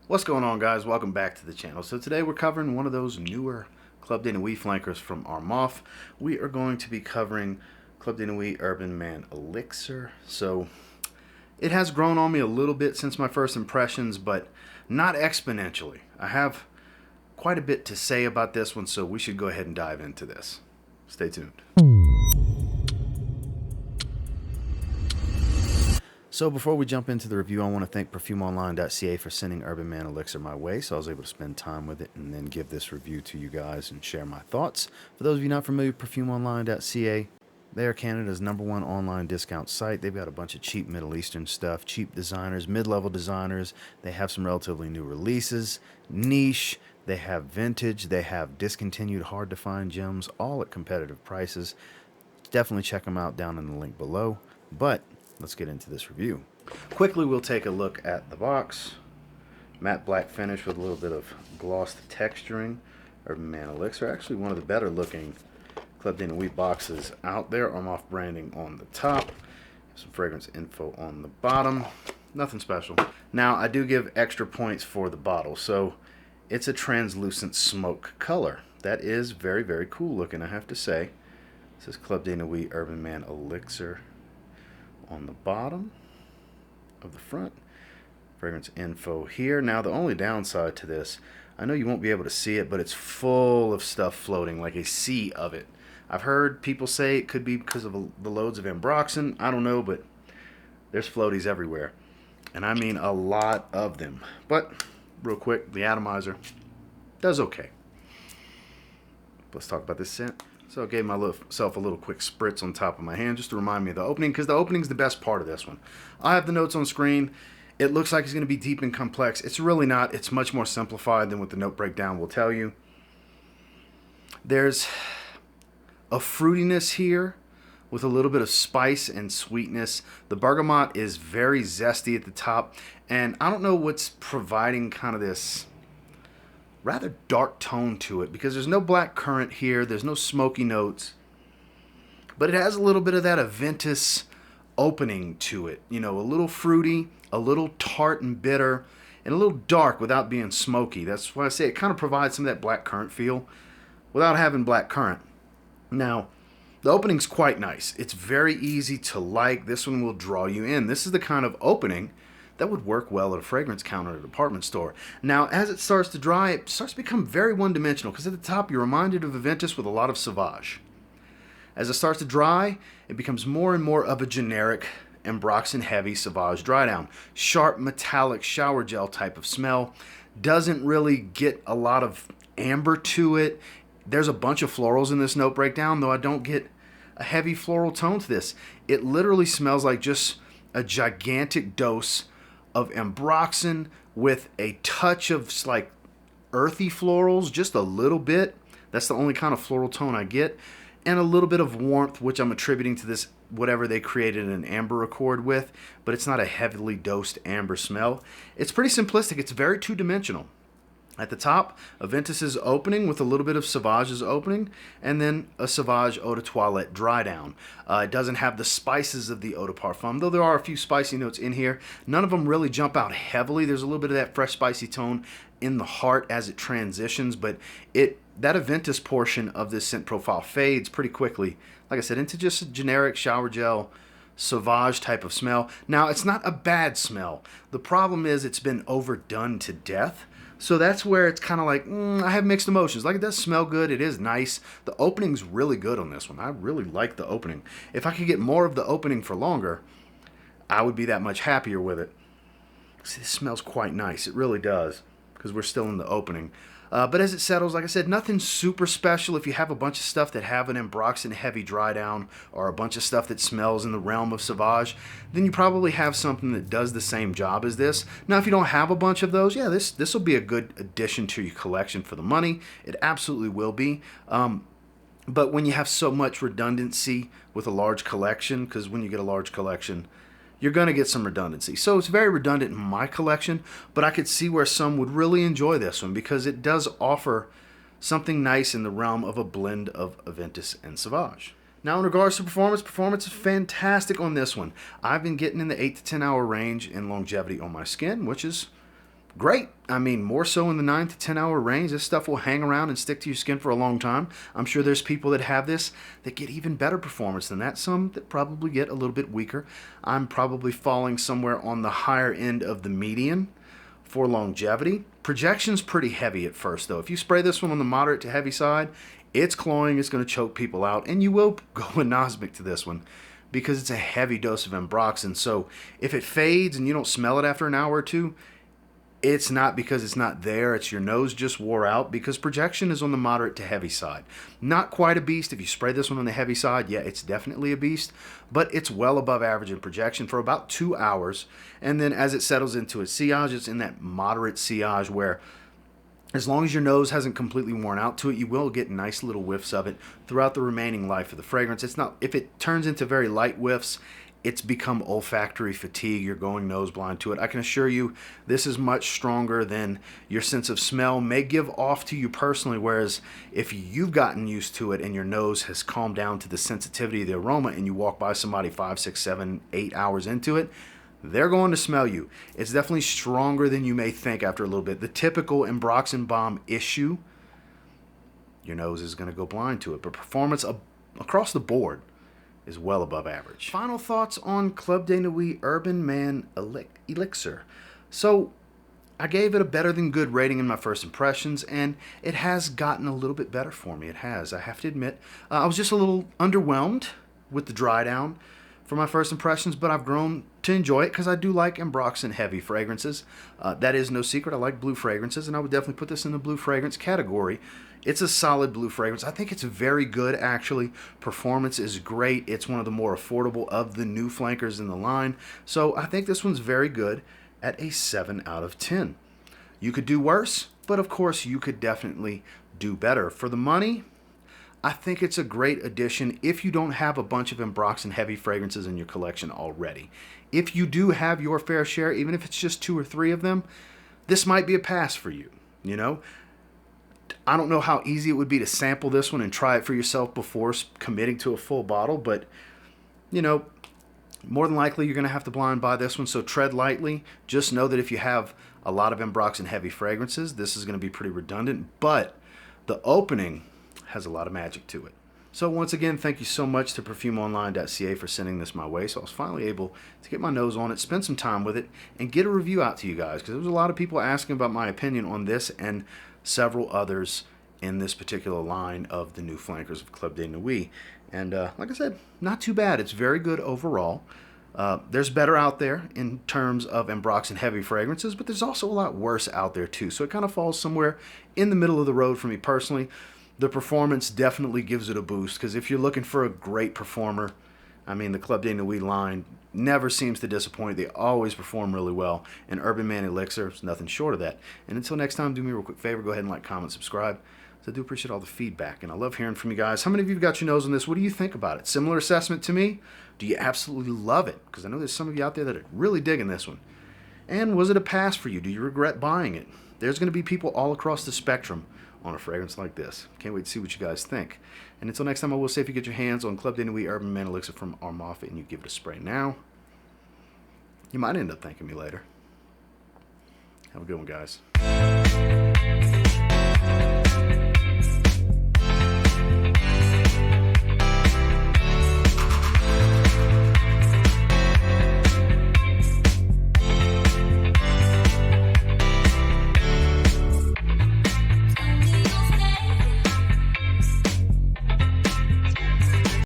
What's going on, guys? Welcome back to the channel. So today we're covering one of those newer Club de Nuit flankers from Armaf. We are going to be covering Club de Nuit Urban Man Elixir. So it has grown on me a little bit since my first impressions, but not exponentially. I have quite a bit to say about this one, so we should go ahead and dive into this. Stay tuned. So before we jump into the review, I want to thank perfumeonline.ca for sending Urban Man Elixir my way, so I was able to spend time with it and then give this review to you guys and share my thoughts. For those of you not familiar with perfumeonline.ca, they are Canada's #1 online discount site. They've got a bunch of cheap Middle Eastern stuff, cheap designers, mid-level designers. They have some relatively new releases, niche, they have vintage, they have discontinued, hard-to-find gems, all at competitive prices. Definitely check them out down in the link below. But let's get into this review. Quickly, we'll take a look at the box. Matte black finish with a little bit of glossed texturing. Urban Man Elixir, actually one of the better looking Club de Nuit boxes out there. Armaf branding on the top. Some fragrance info on the bottom. Nothing special. Now, I do give extra points for the bottle. So it's a translucent smoke color. That is very, very cool looking, I have to say. This is Club de Nuit Urban Man Elixir on the bottom of the front. Fragrance info here. Now, the only downside to this, I know you won't be able to see it, but it's full of stuff floating, like a sea of it. I've heard people say it could be because of the loads of ambroxan. I don't know, but there's floaties everywhere. And I mean a lot of them. But, real quick, the atomizer does okay. Let's talk about this scent. So I gave myself a little quick spritz on top of my hand just to remind me of the opening, because the opening is the best part of this one. I have the notes on screen. It looks like it's going to be deep and complex. It's really not. It's much more simplified than what the note breakdown will tell you. There's a fruitiness here with a little bit of spice and sweetness. The bergamot is very zesty at the top, and I don't know what's providing kind of this rather dark tone to it, because there's no black currant here, there's no smoky notes, but it has a little bit of that Aventus opening to it. You know, a little fruity, a little tart and bitter, and a little dark without being smoky. That's why I say it kind of provides some of that black currant feel without having black currant. Now, the opening's quite nice. It's very easy to like. This one will draw you in. This is the kind of opening that would work well at a fragrance counter at a department store. Now, as it starts to dry, it starts to become very one-dimensional, because at the top, you're reminded of Aventus with a lot of Sauvage. As it starts to dry, it becomes more and more of a generic ambroxan-heavy Sauvage dry down. Sharp, metallic, shower gel type of smell. Doesn't really get a lot of amber to it. There's a bunch of florals in this note breakdown, though I don't get a heavy floral tone to this. It literally smells like just a gigantic dose of ambroxan with a touch of like earthy florals, just a little bit. That's the only kind of floral tone I get. And a little bit of warmth, which I'm attributing to this, whatever they created an amber accord with, but it's not a heavily dosed amber smell. It's pretty simplistic. It's very two-dimensional. At the top, Aventus is opening with a little bit of Sauvage's opening, and then a Sauvage Eau de Toilette dry down. It doesn't have the spices of the Eau de Parfum, though there are a few spicy notes in here. None of them really jump out heavily. There's a little bit of that fresh spicy tone in the heart as it transitions, but that Aventus portion of this scent profile fades pretty quickly, like I said, into just a generic shower gel Sauvage type of smell. Now, it's not a bad smell. The problem is it's been overdone to death. So that's where it's kind of like, I have mixed emotions. Like, it does smell good. It is nice. The opening's really good on this one. I really like the opening. If I could get more of the opening for longer, I would be that much happier with it. See, this smells quite nice. It really does, because we're still in the opening. But as it settles, like I said, nothing super special. If you have a bunch of stuff that have an ambroxan heavy dry down, or a bunch of stuff that smells in the realm of Sauvage, then you probably have something that does the same job as this. Now, if you don't have a bunch of those, yeah, this will be a good addition to your collection for the money. It absolutely will be. But when you have so much redundancy with a large collection, because when you get a large collection, you're going to get some redundancy. So it's very redundant in my collection, but I could see where some would really enjoy this one, because it does offer something nice in the realm of a blend of Aventus and Sauvage. Now, in regards to performance is fantastic on this one. I've been getting in the 8 to 10 hour range in longevity on my skin, which is great. I mean, more so in the 9 to 10 hour range. This stuff will hang around and stick to your skin for a long time. I'm sure there's people that have this that get even better performance than that. Some that probably get a little bit weaker. I'm probably falling somewhere on the higher end of the median for longevity. Projection's pretty heavy at first, though. If you spray this one on the moderate to heavy side, it's cloying, it's going to choke people out, and you will go anosmic to this one because it's a heavy dose of ambroxan. So if it fades and you don't smell it after an hour or two, it's not because it's not there, it's your nose just wore out, because projection is on the moderate to heavy side. Not quite a beast. If you spray this one on the heavy side, yeah, it's definitely a beast, but it's well above average in projection for about 2 hours. And then as it settles into its sillage, it's in that moderate sillage where as long as your nose hasn't completely worn out to it, you will get nice little whiffs of it throughout the remaining life of the fragrance. It's not, if it turns into very light whiffs, it's become olfactory fatigue. You're going nose blind to it. I can assure you this is much stronger than your sense of smell may give off to you personally, whereas if you've gotten used to it and your nose has calmed down to the sensitivity of the aroma and you walk by somebody 5, 6, 7, 8 hours into it, they're going to smell you. It's definitely stronger than you may think after a little bit. The typical ambroxan bomb issue, your nose is going to go blind to it, but performance across the board is well above average. Final thoughts on Club de Nuit Urban Man Elixir. So I gave it a better than good rating in my first impressions, and it has gotten a little bit better for me. It has, I have to admit. I was just a little underwhelmed with the dry down for my first impressions, but I've grown to enjoy it because I do like ambroxan heavy fragrances. That is no secret. I like blue fragrances, and I would definitely put this in the blue fragrance category. It's a solid blue fragrance. I think it's very good, actually. Performance is great. It's one of the more affordable of the new flankers in the line. So I think this one's very good at a 7 out of 10. You could do worse, but of course you could definitely do better. For the money, I think it's a great addition if you don't have a bunch of ambroxan heavy fragrances in your collection already. If you do have your fair share, even if it's just 2 or 3 of them, this might be a pass for you, you know? I don't know how easy it would be to sample this one and try it for yourself before committing to a full bottle, but, you know, more than likely you're going to have to blind buy this one, so tread lightly. Just know that if you have a lot of ambroxan heavy fragrances, this is going to be pretty redundant, but the opening has a lot of magic to it. So once again, thank you so much to perfumeonline.ca for sending this my way. So I was finally able to get my nose on it, spend some time with it, and get a review out to you guys, because there was a lot of people asking about my opinion on this and several others in this particular line of the new flankers of Club de Nuit. And like I said, not too bad. It's very good overall. There's better out there in terms of ambroxan heavy fragrances, but there's also a lot worse out there too. So it kind of falls somewhere in the middle of the road for me personally. The performance definitely gives it a boost, because if you're looking for a great performer, I mean, the Club de Nuit line never seems to disappoint. They always perform really well. And Urban Man Elixir is nothing short of that. And until next time, do me a real quick favor. Go ahead and like, comment, subscribe. So I do appreciate all the feedback, and I love hearing from you guys. How many of you have got your nose on this? What do you think about it? Similar assessment to me? Do you absolutely love it? Because I know there's some of you out there that are really digging this one. And was it a pass for you? Do you regret buying it? There's going to be people all across the spectrum on a fragrance like this. Can't wait to see what you guys think. And until next time, I will say, if you get your hands on Club de Nuit Urban Man Elixir from Armaf and you give it a spray now, you might end up thanking me later. Have a good one, guys.